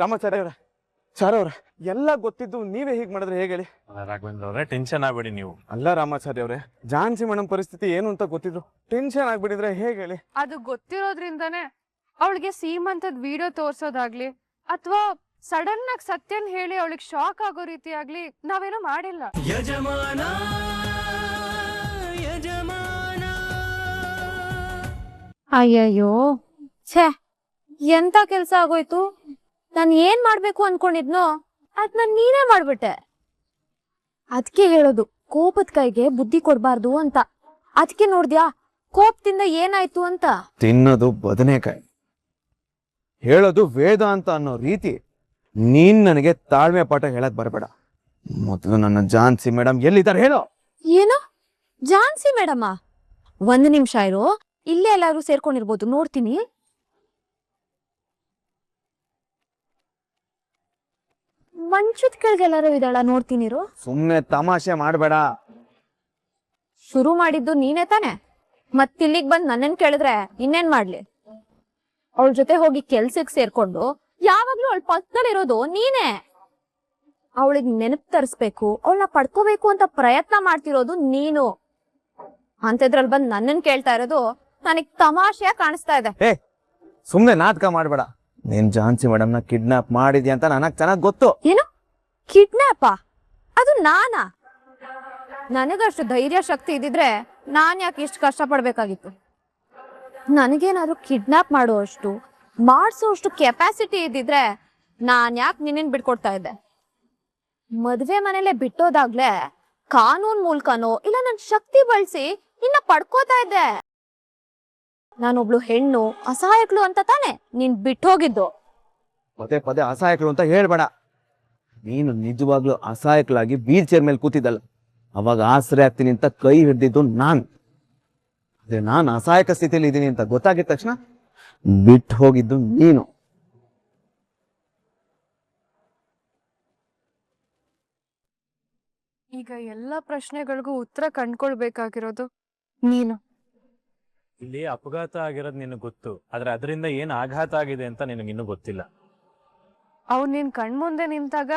ರಾಮಾಚಾರ್ಯ ಅವರ ಚಾರ ಅವ್ರ ಎಲ್ಲ ಗೊತ್ತಿದ್ದು ನೀವೇ ಹೀಗೆ ಮಾಡಿದ್ರೆ ಹೇಗೆ ಹೇಳಿ? ರಾಘವೇಂದ್ರ ಅವರೇ ಟೆನ್ಷನ್ ಆಗ್ಬೇಡಿ ನೀವು. ಅಲ್ಲ ರಾಮಾಚಾರ್ಯ ಅವರೇ, ಝಾನ್ಸಿ ಮೇಡಮ್ ಪರಿಸ್ಥಿತಿ ಏನು ಅಂತ ಗೊತ್ತಿದ್ರು ಟೆನ್ಷನ್ ಆಗ್ಬಿಟ್ಟಿದ್ರೆ ಹೇಗೆ ಹೇಳಿ? ಅದು ಗೊತ್ತಿರೋದ್ರಿಂದಾನೇ ಅವಳಿಗೆ ಸೀಮಂತದ ವಿಡಿಯೋ ತೋರ್ಸೋದಾಗ್ಲಿ ಅಥವಾ ಸಡನ್ ಆಗಿ ಸತ್ಯನ್ ಹೇಳಿ ಅವಳಿಗೆ ಶಾಕ್ ಆಗೋ ರೀತಿ ಆಗ್ಲಿ ನಾವೇನೋ ಮಾಡಿಲ್ಲ. ಅಯ್ಯಯ್ಯೋ, ಛೇ, ಎಂತ ಕೆಲ್ಸ ಆಗೋಯ್ತು. ನಾನು ಏನ್ ಮಾಡ್ಬೇಕು ಅನ್ಕೊಂಡಿದ್ನೋ ಅದ್ ನಾನ್ ನೀನೇ ಮಾಡ್ಬಿಟ್ಟೆ. ಅದಕ್ಕೆ ಹೇಳೋದು ಕೋಪದ ಕೈಗೆ ಬುದ್ಧಿ ಕೊಡ್ಬಾರ್ದು ಅಂತ. ಅದಕ್ಕೆ ನೋಡ್ದ್ಯಾ ಕೋಪದಿಂದ ಏನಾಯ್ತು ಅಂತ? ತಿನ್ನೋದು ಬದನೆಕಾಯಿ, ಹೇಳೋದು ವೇದ ಅಂತ ಅನ್ನೋ ರೀತಿ ನೀನ್ ನನಗೆ ತಾಳ್ಮೆ ಪಾಠ ಹೇಳಕ್ ಬರಬೇಡ. ಮೊದಲು ನನ್ನ ಝಾನ್ಸಿ ಮೇಡಮ್ ಎಲ್ಲಿದ್ದಾರೆ ಹೇಳೋ. ಏನೋ ಝಾನ್ಸಿ ಮೇಡಮ್ಮ? 1 ನಿಮಿಷ ಇರೋ, ಇಲ್ಲೇ ಎಲ್ಲಾರು ಸೇರ್ಕೊಂಡಿರ್ಬೋದು, ನೋಡ್ತೀನಿ. ಮಂಚದ ಕೆಳಗೆಲ್ಲಾರು ಇದ್ದಾಳ, ನೋಡ್ತೀನಿರು. ಸುಮ್ನೆ ತಮಾಷೆ ಮಾಡಬೇಡ. ಶುರು ಮಾಡಿದ್ದು ನೀನೇ ತಾನೆ, ಮತ್ತಿಲ್ಲಿಗ್ ಬಂದ್ ನನ್ನನ್ ಕೇಳಿದ್ರೆ ಇನ್ನೇನ್ ಮಾಡ್ಲಿ? ಅವಳ ಜೊತೆ ಹೋಗಿ ಕೆಲ್ಸಕ್ ಸೇರ್ಕೊಂಡು ಯಾವಾಗ್ಲೂ ಅವಳ ಪಕ್ಕದಲ್ಲಿರೋದು ನೀನೇ. ಅವಳಿಗೆ ನೆನಪು ತರಿಸ್ಬೇಕು, ಅವಳನ್ನ ಪಡ್ಕೋಬೇಕು ಅಂತ ಪ್ರಯತ್ನ ಮಾಡ್ತಿರೋದು ನೀನು. ಅಂತದ್ರಲ್ಲಿ ಬಂದ್ ನನ್ನನ್ ಕೇಳ್ತಾ ಇರೋದು ನನಗ್ ತಮಾಷೆಯ ಕಾಣಿಸ್ತಾ ಇದೆ. ಏ, ಸುಮ್ನೆ ನಾಟಕ ಮಾಡಬೇಡ. ನೀನ್ ಝಾನ್ಸಿ ಮೇಡಮ್ನ ಕಿಡ್ನಾಪ್ ಮಾಡಿದ್ಯಾ ಅಂತ ನನಗ್ ಚೆನ್ನಾಗ್ ಗೊತ್ತು. ಏನು ಕಿಡ್ನಾಪ? ಅದು ನಾನಾ? ನನಗಷ್ಟು ಧೈರ್ಯ ಶಕ್ತಿ ಇದ್ದಿದ್ರೆ ನಾನ್ ಯಾಕೆ ಇಷ್ಟು ಕಷ್ಟ ಪಡ್ಬೇಕಾಗಿತ್ತು? ನನಗೇನಾದ್ರು ಕಿಡ್ನಾಪ್ ಮಾಡುವಷ್ಟು ಮಾಡಿಸೋಷ್ಟು ಕೆಪಾಸಿಟಿ ಇದ್ದಿದ್ರೆ ನಾನ್ ಯಾಕೆ ನಿನ್ನ ಬಿಟ್ಕೊಡ್ತಾ ಇದ್ದೆ? ಮದ್ವೆ ಮನೇಲೆ ಬಿಟ್ಟೋದಾಗ್ಲೇ ಕಾನೂನ್ ಮೂಲಕನೋ ಇಲ್ಲ ನನ್ ಶಕ್ತಿ ಬಳಸಿ ನಿನ್ನ ಪಡ್ಕೋತಾ ಇದ್ದೆ. ನಾನೊಬ್ಳು ಹೆಣ್ಣು ಅಸಹಾಯಕಳು ಅಂತ ತಾನೆ ನೀನ್ ಬಿಟ್ಟು ಹೋಗಿದ್ದು. ಪದೇ ಪದೇ ಅಸಹಾಯಕಳು ಅಂತ ಹೇಳ್ಬೇಡ. ನೀನು ನಿಜವಾಗ್ಲೂ ಅಸಹಾಯಕಳಾಗಿ ವೀಲ್ ಚೇರ್ ಮೇಲೆ ಕೂತಿದ್ದಲ್ಲ, ಅವಾಗ ಆಸರೆ ಆಗ್ತೀನಿ ಅಂತ ಕೈ ಹಿಡ್ದಿದ್ದು ನಾನ್. ಅದೇ ನಾನು ಅಸಹಾಯಕ ಸ್ಥಿತಿಯಲ್ಲಿ ಇದ್ದೀನಿ ಅಂತ ಗೊತ್ತಾಗಿದ ತಕ್ಷಣ ಬಿಟ್ಟು ಹೋಗಿದ್ದು ನೀನು. ಈಗ ಎಲ್ಲ ಪ್ರಶ್ನೆಗಳಿಗೂ ಉತ್ತರ ಕಂಡ್ಕೊಳ್ಬೇಕಾಗಿರೋದು ನೀನು. ಇಲ್ಲಿ ಅಪಘಾತ ಆಗಿರೋದು ನಿನಗೆ ಗೊತ್ತು, ಆದ್ರೆ ಅದರಿಂದ ಏನ್ ಆಘಾತ ಆಗಿದೆ ಅಂತ ನಿನಗಿನ್ನೂ ಗೊತ್ತಿಲ್ಲ. ಅವ್ನು ನಿನ್ ಕಣ್ಮುಂದೆ ನಿಂತಾಗ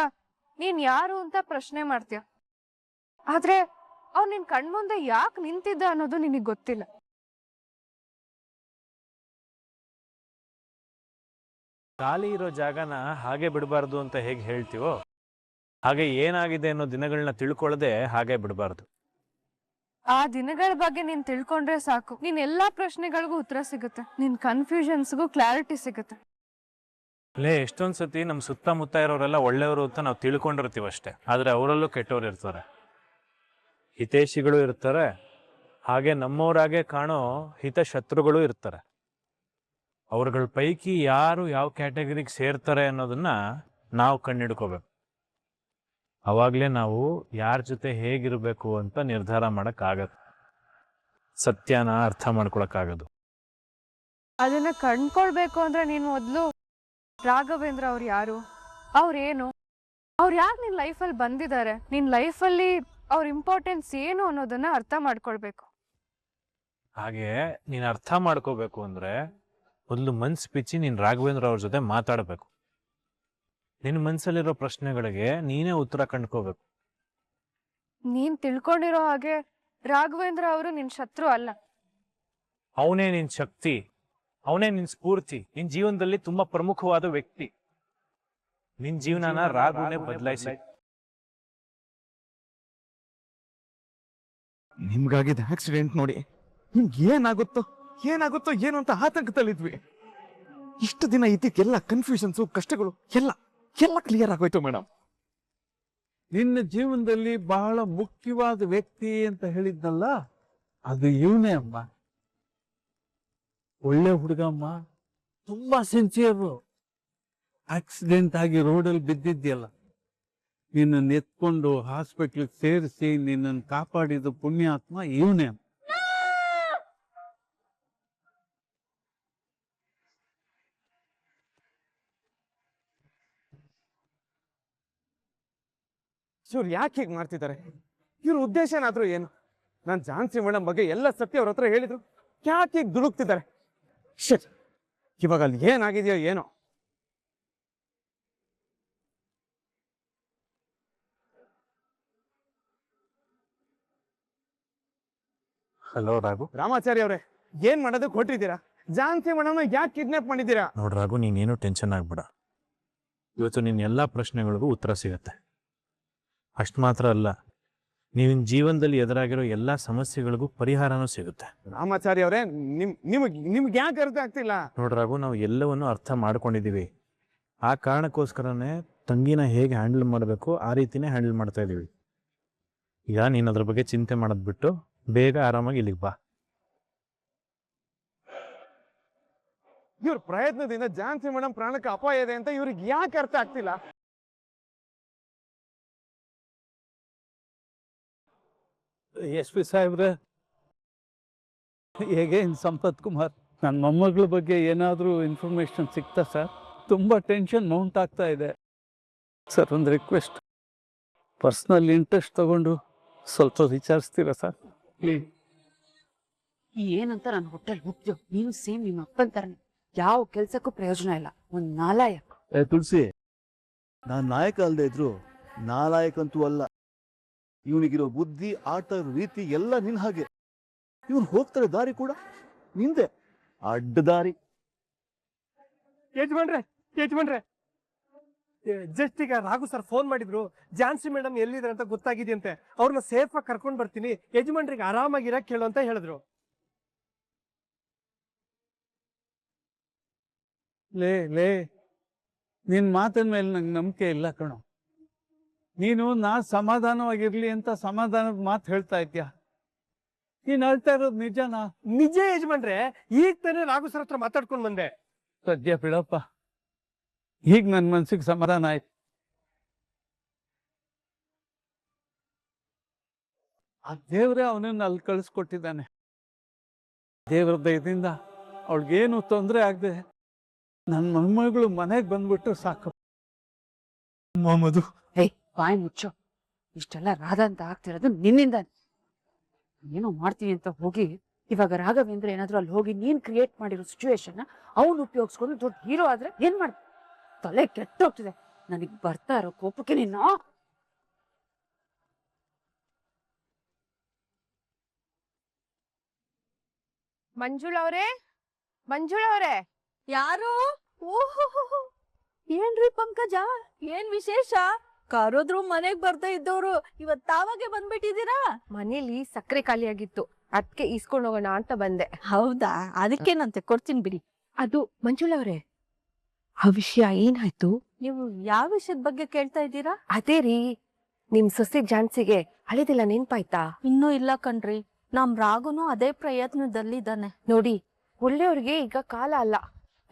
ನೀನ್ ಯಾರು ಅಂತ ಪ್ರಶ್ನೆ ಮಾಡ್ತೀಯ, ಆದ್ರೆ ಅವ್ನು ನಿನ್ ಕಣ್ಮುಂದೆ ಯಾಕೆ ನಿಂತಿದ್ದ ಅನ್ನೋದು ನಿನಗ್ ಗೊತ್ತಿಲ್ಲ. ಖಾಲಿ ಇರೋ ಜಾಗನ ಹಾಗೆ ಬಿಡಬಾರ್ದು ಅಂತ ಹೇಗೆ ಹೇಳ್ತೀವೋ ಹಾಗೆ ಏನಾಗಿದೆ ಅನ್ನೋ ದಿನಗಳನ್ನ ತಿಳ್ಕೊಳ್ಳದೆ ಹಾಗೆ ಬಿಡಬಾರ್ದು. ಆ ದಿನಗಳ ಬಗ್ಗೆ ನೀನ್ ತಿಳ್ಕೊಂಡ್ರೆ ಸಾಕು, ನೀನ್ ಎಲ್ಲಾ ಪ್ರಶ್ನೆಗಳಿಗೂ ಉತ್ತರ ಸಿಗುತ್ತೆ, ನಿನ್ ಕನ್ಫ್ಯೂಷನ್ಸ್ಗೂ ಕ್ಲಾರಿಟಿ ಸಿಗುತ್ತೆ. ಎಷ್ಟೊಂದ್ ಸತಿ ನಮ್ ಸುತ್ತಮುತ್ತ ಇರೋರೆಲ್ಲ ಒಳ್ಳೆಯವರು ಅಂತ ನಾವು ತಿಳ್ಕೊಂಡಿರ್ತೀವಷ್ಟೇ, ಆದ್ರೆ ಅವರಲ್ಲೂ ಕೆಟ್ಟವ್ರು ಇರ್ತಾರೆ, ಹಿತೈಷಿಗಳು ಇರ್ತಾರೆ, ಹಾಗೆ ನಮ್ಮವರಾಗೆ ಕಾಣೋ ಹಿತಶತ್ರುಗಳು ಇರ್ತಾರೆ. ಅವ್ರಗಳ ಪೈಕಿ ಯಾರು ಯಾವ ಕ್ಯಾಟಗರಿಗೆ ಸೇರ್ತಾರೆ ಅನ್ನೋದನ್ನ ನಾವು ಕಣ್ಣಿಡ್ಕೋಬೇಕು. ಅವಾಗ್ಲೇ ನಾವು ಯಾರ ಜೊತೆ ಹೇಗಿರ್ಬೇಕು ಅಂತ ನಿರ್ಧಾರ ಮಾಡಕ್ಕಾಗತ್ತೆ, ಸತ್ಯನ ಅರ್ಥ ಮಾಡ್ಕೊಳಕ್ಕಾಗದು. ಅದನ್ನ ಕಂಡ್ಕೊಳ್ಬೇಕು ಅಂದ್ರೆ ನೀನ್ ಮೊದ್ಲು ರಾಘವೇಂದ್ರ ಅವ್ರು ಯಾರು, ಅವ್ರೇನು, ಅವ್ರು ಯಾಕೆ ನಿನ್ ಲೈಫಲ್ಲಿ ಬಂದಿದ್ದಾರೆ, ನಿನ್ ಲೈಫಲ್ಲಿ ಅವ್ರ ಇಂಪಾರ್ಟೆನ್ಸ್ ಏನು ಅನ್ನೋದನ್ನ ಅರ್ಥ ಮಾಡ್ಕೊಳ್ಬೇಕು. ಹಾಗೆ ನೀನ್ ಅರ್ಥ ಮಾಡ್ಕೋಬೇಕು ಅಂದ್ರೆ ಮೊದಲು ಮನ್ಸು ಬಿಚ್ಚಿ ನೀನ್ ರಾಘವೇಂದ್ರ ಅವ್ರ ಜೊತೆ ಮಾತಾಡಬೇಕು. ನಿನ್ನ ಮನ್ಸಲ್ಲಿರೋ ಪ್ರಶ್ನೆಗಳಿಗೆ ನೀನೇ ಉತ್ತರ ಕಂಡ್ಕೋಬೇಕು. ನೀನ್ ತಿಳ್ಕೊಂಡಿರೋ ಹಾಗೆ ರಾಘವೇಂದ್ರ ಅವರು ನಿನ್ ಶತ್ರು ಅಲ್ಲ. ಅವನೇ ನಿನ್ ಶಕ್ತಿ, ಅವನೇ ನಿನ್ ಸ್ಫೂರ್ತಿ, ನಿನ್ ಜೀವನದಲ್ಲಿ ತುಂಬಾ ಪ್ರಮುಖವಾದ ವ್ಯಕ್ತಿ. ನಿನ್ ಜೀವನನ ರಾಘುನೇ ಬದಲಾಯಿಸಿ. ನಿಮ್ಗಾಗಿದ್ದ ಆಕ್ಸಿಡೆಂಟ್ ನೋಡಿ ನಿಮ್ಗೆ ಏನಾಗುತ್ತೋ ಏನು ಅಂತ ಆತಂಕದಲ್ಲಿದ್ವಿ. ಇಷ್ಟು ದಿನ ಇದಕ್ಕೆಲ್ಲ ಕನ್ಫ್ಯೂಷನ್ಸು, ಕಷ್ಟಗಳು ಎಲ್ಲ ಕ್ಲಿಯರ್ ಆಗೋಯ್ತು ಮೇಡಮ್. ನಿನ್ನ ಜೀವನದಲ್ಲಿ ಬಹಳ ಮುಖ್ಯವಾದ ವ್ಯಕ್ತಿ ಅಂತ ಹೇಳಿದ್ನಲ್ಲ, ಅದು ಇವನೇ ಅಮ್ಮ. ಒಳ್ಳೆ ಹುಡುಗಮ್ಮ, ತುಂಬಾ ಸಿನ್ಸಿಯರು. ಆಕ್ಸಿಡೆಂಟ್ ಆಗಿ ರೋಡಲ್ಲಿ ಬಿದ್ದಿದ್ಯಲ್ಲ, ನಿನ್ನನ್ನು ಎತ್ಕೊಂಡು ಹಾಸ್ಪಿಟ್ಲಿಗೆ ಸೇರಿಸಿ ನಿನ್ನನ್ನು ಕಾಪಾಡಿದ ಪುಣ್ಯಾತ್ಮ ಇವನೇ. ಇವ್ರು ಯಾಕೆ ಹೀಗೆ ಮಾಡ್ತಿದ್ದಾರೆ? ಇವ್ರ ಉದ್ದೇಶ ಏನಾದ್ರು ಏನು? ನಾನು ಝಾನ್ಸಿ ಮೇಡಮ್ ಬಗ್ಗೆ ಎಲ್ಲ ಸತ್ಯ ಅವ್ರ ಹತ್ರ ಹೇಳಿದ್ರು, ಯಾಕೆ ಹೀಗೆ ದುಡುಕ್ತಿದ್ದಾರೆ? ಶಿಟ್, ಇವಾಗ ಅಲ್ಲಿ ಏನಾಗಿದೆಯೋ ಏನೋ. ಹಲೋ ರಾಘು. ರಾಮಾಚಾರಿ ಅವರೇ, ಏನ್ ಮಾಡೋದಕ್ಕೆ ಹೊಟ್ಟಿದ್ದೀರಾ? ಜಾನ್ಸಿ ಮೇಡಮ್ನ ಯಾಕೆ ಕಿಡ್ನಾಪ್ ಮಾಡಿದ್ದೀರಾ? ನೋಡ್ ರಾಘು, ನೀನೇನು ಟೆನ್ಷನ್ ಆಗ್ಬೇಡ. ಇವತ್ತು ನಿನ್ನ ಎಲ್ಲ ಪ್ರಶ್ನೆಗಳಿಗೂ ಉತ್ತರ ಸಿಗತ್ತೆ. ಅಷ್ಟು ಮಾತ್ರ ಅಲ್ಲ, ನೀವಿನ ಜೀವನದಲ್ಲಿ ಎದುರಾಗಿರೋ ಎಲ್ಲ ಸಮಸ್ಯೆಗಳಿಗೂ ಪರಿಹಾರನೂ ಸಿಗುತ್ತೆ. ರಾಮಾಚಾರಿ ಅವರೇ, ನಿಮ್ಗೆ ಯಾಕೆ ಅರ್ಥ ಆಗ್ತಿಲ್ಲ? ನೋಡ್ ರಾಘು, ನಾವು ಎಲ್ಲವನ್ನೂ ಅರ್ಥ ಮಾಡ್ಕೊಂಡಿದೀವಿ. ಆ ಕಾರಣಕ್ಕೋಸ್ಕರನೇ ತಂಗಿನ ಹೇಗೆ ಹ್ಯಾಂಡಲ್ ಮಾಡಬೇಕು ಆ ರೀತಿನೇ ಹ್ಯಾಂಡಲ್ ಮಾಡ್ತಾ ಇದೀವಿ. ಈಗ ನೀನು ಅದ್ರ ಬಗ್ಗೆ ಚಿಂತೆ ಮಾಡೋದು ಬಿಟ್ಟು ಬೇಗ ಆರಾಮಾಗಿ ಇಲ್ಲಿಗೆ ಬಾ. ಇವ್ರ ಪ್ರಯತ್ನದಿಂದ ಜಾನ್ಸಿ ಮೇಡಮ್ ಪ್ರಾಣಕ್ಕೆ ಅಪಾಯ ಇದೆ ಅಂತ ಇವ್ರಿಗೆ ಯಾಕೆ ಅರ್ಥ ಆಗ್ತಿಲ್ಲ? SP ಸಾಹೇಬ್ರೆ, ಹೇಗೆ ಸಂಪತ್ ಕುಮಾರ್, ನನ್ನ ಮೊಮ್ಮಗಳ ಬಗ್ಗೆ ಏನಾದರೂ ಇನ್ಫಾರ್ಮೇಶನ್ ಸಿಗ್ತಾ ಸರ್? ತುಂಬ ಟೆನ್ಷನ್ ಮೌಂಟ್ ಆಗ್ತಾ ಇದೆ ಸರ್. ಒಂದು ರಿಕ್ವೆಸ್ಟ್, ಪರ್ಸ್ನಲ್ ಇಂಟ್ರೆಸ್ಟ್ ತಗೊಂಡು ಸ್ವಲ್ಪ ವಿಚಾರಿಸ್ತೀರಾ ಸರ್ ಪ್ಲೀಸ್? ಏನಂತ ನನ್ನ ಹೊಟ್ಟೆಲ್ ಹುಟ್ಟು, ನೀನು ಸೇಮ್ ನಿಮ್ಮ ಅಪ್ಪನ ತರನೇ, ಯಾವ ಕೆಲ್ಸಕ್ಕೂ ಪ್ರಯೋಜನ ಇಲ್ಲ, ಒಂದ್ ನಾಲಾಯಕ್. ತುಳಸಿ, ನಾನ್ ನಾಯಕ ಅಲ್ಲದೆ ಇದ್ರು ನಾಲಾಯಕಂತೂ ಅಲ್ಲ. ಇವನಿಗಿರೋ ಬುದ್ಧಿ, ಆಟ, ರೀತಿ ಎಲ್ಲ ನಿನ್ ಹಾಗೆ. ಇವನು ಹೋಗ್ತಾರೆ ದಾರಿ ಕೂಡ ನಿಂದೆ, ಅಡ್ಡ ದಾರಿ. ಯಜಮಾನ್ರೆ, ಜಸ್ಟ್ ಈಗ ರಾಘು ಸರ್ ಫೋನ್ ಮಾಡಿದ್ರು, ಜಾನ್ಸಿ ಮೇಡಮ್ ಎಲ್ಲಿದ್ದಾರೆ ಅಂತ ಗೊತ್ತಾಗಿದೆಯಂತೆ. ಅವ್ರನ್ನ ಸೇಫ್ ಆಗಿ ಕರ್ಕೊಂಡ್ ಬರ್ತೀನಿ, ಯಜಮಾನ್ರಿಗೆ ಆರಾಮಾಗಿರಕ್ ಹೇಳು ಅಂತ ಹೇಳಿದ್ರು. ಲೇ ನಿನ್ ಮಾತಿನ ಮೇಲೆ ನಂಗೆ ನಂಬಿಕೆ ಇಲ್ಲ ಕಣೋ. ನೀನು ನಾ ಸಮಾಧಾನವಾಗಿರ್ಲಿ ಅಂತ ಸಮಾಧಾನದ ಮಾತು ಹೇಳ್ತಾ ಇದ್ಯಾ? ನೀನ್ ಹೇಳ್ತಾ ಇರೋದು ನಿಜನಾ? ನಿಜ ಯಜಮಾನ್ರೆ, ಈಗ ತಾನೇ ರಾಘು ಸರ್ ಹತ್ರ ಮಾತಾಡ್ಕೊಂಡ್ ಬಂದೆ. ಸದ್ಯ ಬಿಡಪ್ಪ, ಈಗ ನನ್ನ ಮನ್ಸಿಗೆ ಸಮಾಧಾನ ಆಯ್ತು. ಆ ದೇವ್ರೆ ಅವನನ್ನ ಅಲ್ಲಿ ಕಳಿಸ್ಕೊಟ್ಟಿದ್ದಾನೆ. ದೇವ್ರ ದಯದಿಂದ ಅವಳಿಗೇನು ತೊಂದರೆ ಆಗದೆ ನನ್ನ ಮೊಮ್ಮಗಳು ಮನೆಗೆ ಬಂದ್ಬಿಟ್ಟು ಸಾಕು. ಮೊಹಮ್ಮದು, ಏಯ್ ಬಾಯ್ ಮುಚ್ಚೋ, ಇಷ್ಟೆಲ್ಲ ರಾಧ ಅಂತ ಆಗ್ತಿರೋದು ನಿನ್ನಿಂದ. ಏನೋ ಮಾಡ್ತೀವಿ ಅಂತ ಹೋಗಿ ಇವಾಗ ರಾಘವೇಂದ್ರ ಏನಾದ್ರು ಅಲ್ಲಿ ಹೋಗಿ ನೀನ್ ಕ್ರಿಯೇಟ್ ಮಾಡಿರೋ ಸಿಚುವೇಶನ್ ಅವ್ನು ಉಪಯೋಗಿಸ್ಕೊಂಡು ದೊಡ್ಡ ಹೀರೋ ಆದ್ರೆ ಏನ್ ಮಾಡ? ತಲೆ ಕೆಟ್ಟೋಗ್ತಿದೆ ನನಗ್ ಬರ್ತಾ ಇರೋ ಕೋಪಕ್ಕೆ. ನಿನ್ನ ಮಂಜುಳವ್ರೆ, ಯಾರು? ಓಹೋ, ಏನ್ರಿ ಪಂಕಜ, ಏನ್ ವಿಶೇಷ? ಕರೋದ್ರು ಮನೆಗ್ ಬರ್ತಾ ಇದ್ದವ್ರು ಇವತ್ ತಾವಾಗೆ ಬಂದ್ಬಿಟ್ಟಿದೀರಾ? ಮನೇಲಿ ಸಕ್ಕರೆ ಖಾಲಿಯಾಗಿತ್ತು, ಅದಕ್ಕೆ ಇಸ್ಕೊಂಡು ಹೋಗೋಣ ಅಂತ ಬಂದೆ. ಹೌದಾ, ಅದಕ್ಕೇನಂತೆ, ಕೊಡ್ತೀನಿ ಬಿಡಿ. ಅದು ಮಂಜುಳವ್ರೆ, ಆ ವಿಷಯ ಏನಾಯ್ತು? ನೀವು ಯಾವ ವಿಷಯದ ಬಗ್ಗೆ ಕೇಳ್ತಾ ಇದ್ದೀರಾ? ಅದೇ ರೀ, ನಿಮ್ ಸೊಸೆ ಜಾನ್ಸಿಗೆ ಹಳೆದೆಲ್ಲ ನೆನ್ಪಾಯ್ತಾ? ಇನ್ನೂ ಇಲ್ಲ ಕಣ್ರಿ, ನಮ್ ರಾಗುನು ಅದೇ ಪ್ರಯತ್ನದಲ್ಲಿದ್ದಾನೆ. ನೋಡಿ, ಒಳ್ಳೆಯವ್ರಿಗೆ ಈಗ ಕಾಲ ಅಲ್ಲ.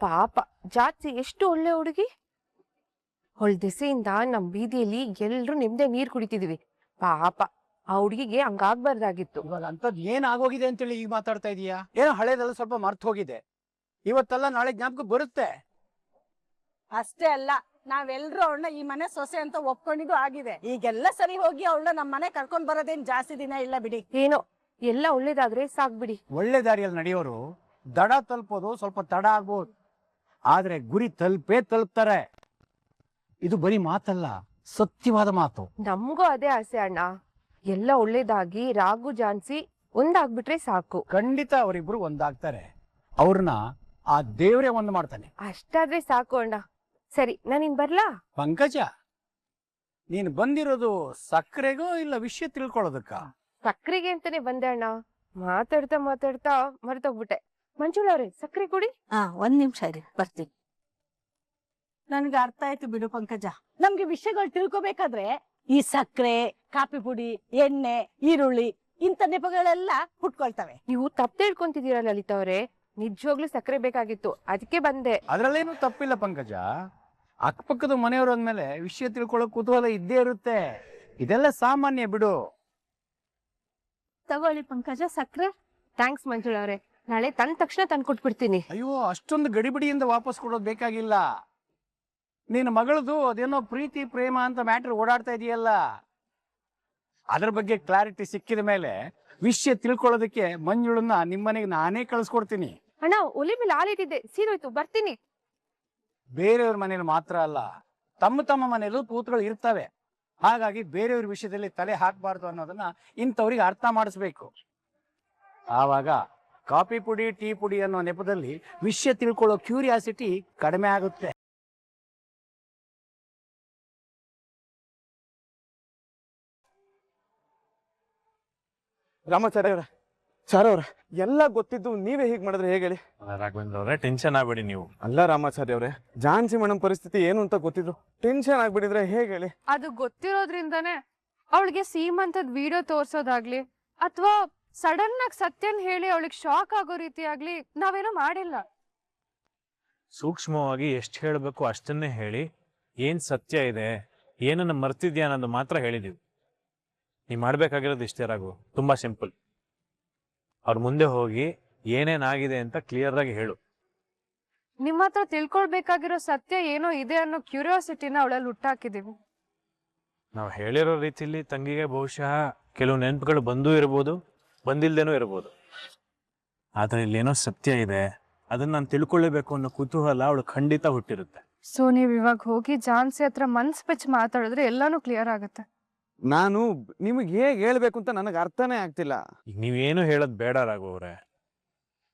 ಪಾಪ ಜಾನ್ಸಿ ಎಷ್ಟು ಒಳ್ಳೆ ಹುಡುಗಿ. ಹೊಳ್ ದೆಸೆಯಿಂದ ನಮ್ ಬೀದಿಯಲ್ಲಿ ಎಲ್ರು ನಿಮ್ದೆ ನೀರ್ ಕುಡಿತಿದ್ವಿ. ಪಾಪ ಆ ಹುಡುಗಿಗೆ ಹಂಗಾಗ್ಬಾರ್ದಾಗಿತ್ತು. ಇವಾಗ ಅಂತದ್ ಏನ್ ಆಗೋಗಿದೆ ಅಂತೇಳಿ ಈಗ ಮಾತಾಡ್ತಾ ಇದೀಯಾ? ಏನೋ ಹಳೇದೆಲ್ಲ ಸ್ವಲ್ಪ ಮರ್ತು ಹೋಗಿದೆ, ಇವತ್ತೆಲ್ಲ ನಾಳೆ ಜ್ಞಾಪಕ ಬರುತ್ತೆ. ಅಷ್ಟೇ ಅಲ್ಲ, ನಾವೆಲ್ರೂ ಅವಳನ್ನ ಈ ಮನೆ ಸೊಸೆ ಅಂತ ಒಪ್ಕೊಂಡಿದ್ದು ಆಗಿದೆ. ಈಗೆಲ್ಲ ಸರಿ ಹೋಗಿ ಅವಳನ್ನ ನಮ್ಮ ಮನೆ ಕರ್ಕೊಂಡ್ ಬರೋದೇನ್ ಜಾಸ್ತಿ ದಿನ ಇಲ್ಲ ಬಿಡಿ. ಏನೋ ಎಲ್ಲ ಒಳ್ಳೇದಾದ್ರೆ ಸಾಕ್ಬಿಡಿ. ಒಳ್ಳೆ ದಾರಿಯಲ್ಲಿ ನಡೆಯೋರು ದಡ ತಲುಪೋದು ಸ್ವಲ್ಪ ತಡ ಆಗ್ಬೋದು, ಆದ್ರೆ ಗುರಿ ತಲುಪ್ತಾರೆ. ಇದು ಬರೀ ಮಾತಲ್ಲ, ಸತ್ಯವಾದ ಮಾತು. ನಮ್ಗೂ ಅದೇ ಆಸೆ ಅಣ್ಣ, ಎಲ್ಲ ಒಳ್ಳೇದಾಗಿ ರಾಘು ಜಾನ್ಸಿ ಒಂದಾಗ್ಬಿಟ್ರೆ ಸಾಕು. ಖಂಡಿತ ಅವರಿಬ್ರು ಒಂದಾಗ್ತಾರೆ, ಅವ್ರನ್ನ ಆ ದೇವ್ರೆ ಒಂದ್ ಮಾಡ್ತಾನೆ. ಅಷ್ಟಾದ್ರೆ ಸಾಕು ಅಣ್ಣ. ಸರಿ, ನಾನಿನ್ ಬರ್ಲಾ? ಪಂಕಜ, ನೀನ್ ಬಂದಿರೋದು ಸಕ್ಕರೆಗೋ ಇಲ್ಲ ವಿಷಯ ತಿಳ್ಕೊಳ್ಳೋದಕ್ಕ? ಸಕ್ರೆಗೆ ಅಂತಾನೆ ಬಂದೆ ಅಣ್ಣ. ಮಾತಾಡ್ತಾ ಮರ್ತೋಗ್ಬಿಟ್ಟೆ. ಮಂಜುಳವ್ರೆ, ಸಕ್ರೆ ಕುಡಿ. ಒಂದ್ ನಿಮಿಷ ಇರಿ, ಬರ್ತೀನಿ. ನನ್ಗೆ ಅರ್ಥ ಆಯ್ತು ಬಿಡು ಪಂಕಜ. ನಮ್ಗೆ ವಿಷಯಗಳು ತಿಳ್ಕೊಬೇಕಾದ್ರೆ ಈ ಸಕ್ಕರೆ, ಕಾಫಿ ಪುಡಿ, ಎಣ್ಣೆ, ಈರುಳ್ಳಿ ಇಂಥ ನೆಪಗಳೆಲ್ಲ ಹುಟ್ಕೊಳ್ತವೆ. ನೀವು ತಪ್ಪು ತಿಳ್ಕೊಂತಿದ್ದೀರಾ ಲಲಿತಾ ಅವ್ರೆ, ನಿಜವಾಗ್ಲೂ ಸಕ್ಕರೆ ಬೇಕಾಗಿತ್ತು, ಅದಕ್ಕೆ ಬಂದೆ. ಅದ್ರಲ್ಲೇನು ತಪ್ಪಿಲ್ಲ ಪಂಕಜ, ಅಕ್ಕಪಕ್ಕದ ಮನೆಯವರು ಅಂದ್ಮೇಲೆ ವಿಷಯ ತಿಳ್ಕೊಳ್ಳೋ ಕುತೂಹಲ ಇದ್ದೇ ಇರುತ್ತೆ, ಇದೆಲ್ಲ ಸಾಮಾನ್ಯ ಬಿಡು. ತಗೊಳ್ಳಿ ಪಂಕಜ ಸಕ್ರೆ. ಥ್ಯಾಂಕ್ಸ್ ಮಂಜುಳವ್ರೆ, ನಾಳೆ ತಂದ ತಕ್ಷಣ ತಂದ್ಕೊಟ್ಬಿಡ್ತೀನಿ. ಅಯ್ಯೋ, ಅಷ್ಟೊಂದು ಗಡಿಬಿಡಿಯಿಂದ ವಾಪಸ್ ಕೊಡೋದು ಬೇಕಾಗಿಲ್ಲ. ನಿನ್ನ ಮಗಳದು ಅದೇನೋ ಪ್ರೀತಿ ಪ್ರೇಮ ಅಂತ ಮ್ಯಾಟ್ರ್ ಓಡಾಡ್ತಾ ಇದೆಯಲ್ಲ, ಅದ್ರ ಬಗ್ಗೆ ಕ್ಲಾರಿಟಿ ಸಿಕ್ಕಿದ ಮೇಲೆ ವಿಷಯ ತಿಳ್ಕೊಳ್ಳೋದಕ್ಕೆ ಮಂಜುಳನ್ನ ನಿಮ್ಮನೆಗೆ ನಾನೇ ಕಳಿಸ್ಕೊಡ್ತೀನಿ. ಅಣ್ಣ, ಒಲಿ ಮೇಲೆ ಹಾಲಿಟ್ಟಿದ್ದೆ, ಸೀರೋಯ್ತು, ಬರ್ತೀನಿ. ಬೇರೆಯವ್ರ ಮನೇಲಿ ಮಾತ್ರ ಅಲ್ಲ, ತಮ್ಮ ಮನೆಯಲ್ಲೂ ಕೂತುಗಳು ಇರ್ತವೆ. ಹಾಗಾಗಿ ಬೇರೆಯವ್ರ ವಿಷಯದಲ್ಲಿ ತಲೆ ಹಾಕಬಾರ್ದು ಅನ್ನೋದನ್ನ ಇಂಥವ್ರಿಗೆ ಅರ್ಥ ಮಾಡಿಸ್ಬೇಕು. ಆವಾಗ ಕಾಫಿ ಪುಡಿ ಟೀ ಪುಡಿ ಅನ್ನೋ ನೆಪದಲ್ಲಿ ವಿಷಯ ತಿಳ್ಕೊಳ್ಳೋ ಕ್ಯೂರಿಯಾಸಿಟಿ ಕಡಿಮೆ ಆಗುತ್ತೆ. ರಾಮಾಚಾರ್ಯ ಅವರ ಚಾರ ಅವ್ರ ಎಲ್ಲ ಗೊತ್ತಿದ್ದು ನೀವೇ ಹೀಗೆ ಮಾಡಿದ್ರೆ ಹೇಗೆ ಹೇಳಿ? ರಾಘವೇಂದ್ರ ಅವರೇ, ಟೆನ್ಷನ್ ಆಗ್ಬೇಡಿ ನೀವು. ಅಲ್ಲ ರಾಮಾಚಾರ್ಯ ಅವರೇ, ಝಾನ್ಸಿ ಮೇಡಮ್ ಪರಿಸ್ಥಿತಿ ಏನು ಅಂತ ಗೊತ್ತಿದ್ರು ಟೆನ್ಷನ್ ಆಗ್ಬಿಟ್ಟಿದ್ರೆ ಹೇಗೆ ಹೇಳಿ? ಅದು ಗೊತ್ತಿರೋದ್ರಿಂದಾನೇ ಅವಳಿಗೆ ಸೀಮಂತದ ವಿಡಿಯೋ ತೋರ್ಸೋದಾಗ್ಲಿ ಅಥವಾ ಸಡನ್ ಆಗಿ ಸತ್ಯನ್ ಹೇಳಿ ಅವಳಿಗೆ ಶಾಕ್ ಆಗೋ ರೀತಿ ಆಗ್ಲಿ ನಾವೇನೋ ಮಾಡಿಲ್ಲ. ಸೂಕ್ಷ್ಮವಾಗಿ ಎಷ್ಟು ಹೇಳಬೇಕು ಅಷ್ಟನ್ನೇ ಹೇಳಿ, ಏನ್ ಸತ್ಯ ಇದೆ, ಏನನ್ನ ಮರ್ತಿದ್ಯಾ ಅನ್ನೋದು ಮಾತ್ರ ಹೇಳಿದೀವಿ. ನೀವು ಮಾಡ್ಬೇಕಾಗಿರೋದು ಇಷ್ಟೇ ರಾಘು, ತುಂಬಾ ಸಿಂಪಲ್. ಅವ್ರ ಮುಂದೆ ಹೋಗಿ ಏನೇನಾಗಿದೆ ಅಂತ ಕ್ಲಿಯರ್ ಆಗಿ ಹೇಳು. ನಿಮ್ಮ ಹತ್ರ ತಿಳ್ಕೊಳ್ಬೇಕಾಗಿರೋ ಸತ್ಯ ಏನೋ ಇದೆ ಅನ್ನೋ ಕ್ಯೂರಿಯಾಸಿಟಿನ ಅವಳಲ್ಲಿ ಹುಟ್ಟಾಕಿದೀವಿ. ನಾವು ಹೇಳಿರೋ ರೀತಿಲಿ ತಂಗಿಗೆ ಬಹುಶಃ ಕೆಲವು ನೆನಪುಗಳು ಬಂದೂ ಇರ್ಬೋದು, ಬಂದಿಲ್ದೇನೂ ಇರ್ಬೋದು. ಆದ್ರೆ ಇಲ್ಲೇನೋ ಸತ್ಯ ಇದೆ, ಅದನ್ನ ನಾನು ತಿಳ್ಕೊಳ್ಳೇಬೇಕು ಅನ್ನೋ ಕುತೂಹಲ ಅವಳು ಖಂಡಿತ ಹುಟ್ಟಿರುತ್ತೆ. ಸೊ ನೀವ್ ಇವಾಗ ಹೋಗಿ ಝಾನ್ಸಿ ಹತ್ರ ಮನ್ಸ್ ಬಿಚ್ಚಿ ಮಾತಾಡಿದ್ರೆ ಎಲ್ಲಾನು ಕ್ಲಿಯರ್ ಆಗುತ್ತೆ. ನಾನು ನಿಮಗೆ ಹೇಗೆ ಹೇಳ್ಬೇಕು ಅಂತ ನನಗೆ ಅರ್ಥನೇ ಆಗ್ತಿಲ್ಲ. ಈಗ ನೀವೇನು ಹೇಳೋದು ಬೇಡ ರಾಘು ಅವರೇ.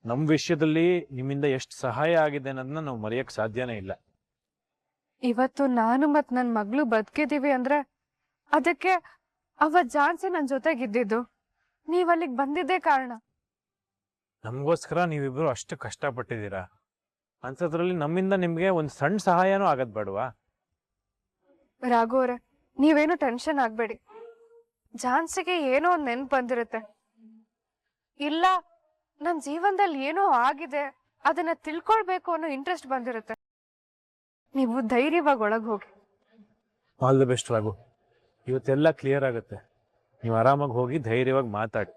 ನಮ್ಮ ವಿಷಯದಲ್ಲಿ ನಿಮ್ಮಿಂದ ಎಷ್ಟು ಸಹಾಯ ಆಗಿದೆ ಅನ್ನೋದನ್ನ ನಾವು ಮರೆಯಕ್ ಸಾಧ್ಯನೇ ಇಲ್ಲ. ಇವತ್ತು ನಾನು ಮತ್ ನನ್ ಮಗಳು ಬದುಕಿದೀವಿ ಅಂದ್ರೆ ಅದಕ್ಕೆ ಅವತ್ ಝಾನ್ಸಿ ನನ್ ಜೊತೆಗಿದ್ದಿದ್ದು, ನೀವ್ ಅಲ್ಲಿಗೆ ಬಂದಿದ್ದೇ ಕಾರಣ. ನಮಗೋಸ್ಕರ ನೀವಿಬ್ರು ಅಷ್ಟು ಕಷ್ಟಪಟ್ಟಿದ್ದೀರಾ, ಅಂಥದ್ರಲ್ಲಿ ನಮ್ಮಿಂದ ನಿಮ್ಗೆ ಒಂದು ಸಣ್ಣ ಸಹಾಯನೂ ಆಗದ್ ಬೇಡವಾ? ರಾಘು ಅವ್ರೆ, ನೀವೇನು ಟೆನ್ಷನ್ ಆಗ್ಬೇಡಿ. ಝಾನ್ಸಿಗೆ ಏನೋ ಒಂದ್ ನೆನ್ಪು ಬಂದಿರುತ್ತೆ, ಇಲ್ಲ ನನ್ ಜೀವನದಲ್ಲಿ ಏನೋ ಆಗಿದೆ ಅದನ್ನ ತಿಳ್ಕೊಳ್ಬೇಕು ಅನ್ನೋ ಇಂಟ್ರೆಸ್ಟ್ ಬಂದಿರುತ್ತೆ. ನೀವು ಧೈರ್ಯವಾಗಿ ಒಳಗ್ ಹೋಗಿ. All the best Raghu. ಇವತ್ತೆಲ್ಲ ಕ್ಲಿಯರ್ ಆಗುತ್ತೆ. ನೀವು ಆರಾಮಾಗಿ ಹೋಗಿ ಧೈರ್ಯವಾಗಿ ಮಾತಾಡಿ.